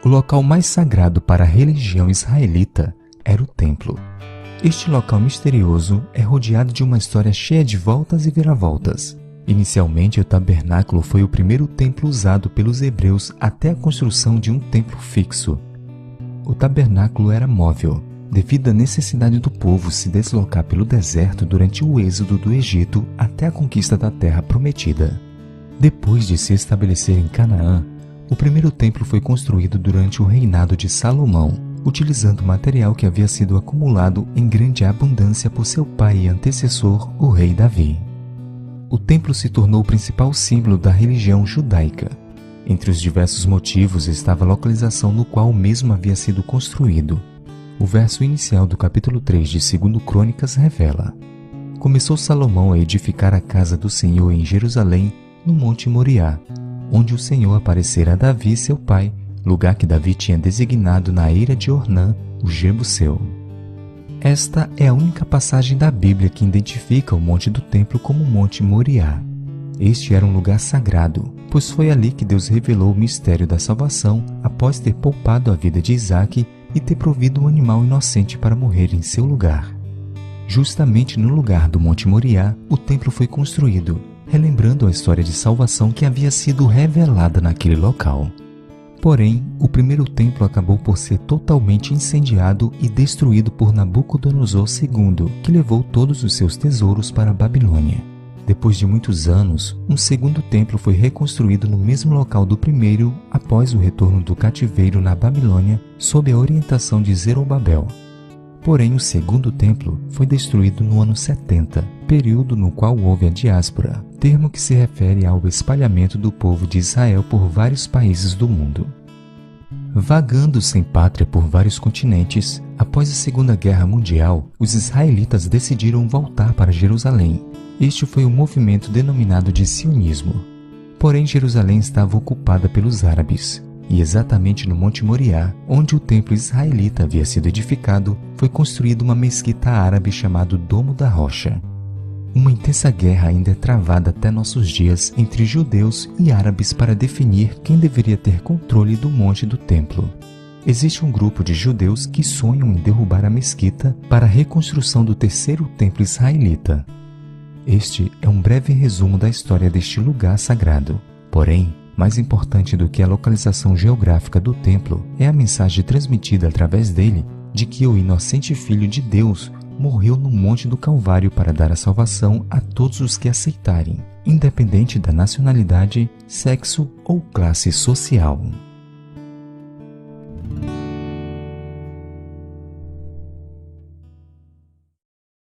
O local mais sagrado para a religião israelita era o templo. Este local misterioso é rodeado de uma história cheia de voltas e viravoltas. Inicialmente, o tabernáculo foi o primeiro templo usado pelos hebreus até a construção de um templo fixo. O tabernáculo era móvel, devido à necessidade do povo se deslocar pelo deserto durante o êxodo do Egito até a conquista da Terra Prometida. Depois de se estabelecer em Canaã, o primeiro templo foi construído durante o reinado de Salomão, utilizando material que havia sido acumulado em grande abundância por seu pai e antecessor, o rei Davi. O templo se tornou o principal símbolo da religião judaica. Entre os diversos motivos estava a localização no qual o mesmo havia sido construído. O verso inicial do capítulo 3 de 2 Crônicas revela: Começou Salomão a edificar a casa do Senhor em Jerusalém, no Monte Moriá, onde o Senhor aparecera a Davi, seu pai, lugar que Davi tinha designado na eira de Ornã, o Jebuseu. Esta é a única passagem da Bíblia que identifica o monte do templo como Monte Moriá. Este era um lugar sagrado, pois foi ali que Deus revelou o mistério da salvação após ter poupado a vida de Isaque e ter provido um animal inocente para morrer em seu lugar. Justamente no lugar do Monte Moriá, o templo foi construído, relembrando a história de salvação que havia sido revelada naquele local. Porém, o primeiro templo acabou por ser totalmente incendiado e destruído por Nabucodonosor II, que levou todos os seus tesouros para a Babilônia. Depois de muitos anos, um segundo templo foi reconstruído no mesmo local do primeiro após o retorno do cativeiro na Babilônia, sob a orientação de Zorobabel. Porém, o segundo templo foi destruído no ano 70, período no qual houve a diáspora, termo que se refere ao espalhamento do povo de Israel por vários países do mundo. Vagando sem pátria por vários continentes, após a Segunda Guerra Mundial, os israelitas decidiram voltar para Jerusalém. Este foi o movimento denominado de sionismo. Porém, Jerusalém estava ocupada pelos árabes. E exatamente no Monte Moriá, onde o templo israelita havia sido edificado, foi construída uma mesquita árabe chamada Domo da Rocha. Uma intensa guerra ainda é travada até nossos dias entre judeus e árabes para definir quem deveria ter controle do monte do templo. Existe um grupo de judeus que sonham em derrubar a mesquita para a reconstrução do terceiro templo israelita. Este é um breve resumo da história deste lugar sagrado. Porém, mais importante do que a localização geográfica do templo é a mensagem transmitida através dele de que o inocente Filho de Deus morreu no Monte do Calvário para dar a salvação a todos os que aceitarem, independente da nacionalidade, sexo ou classe social.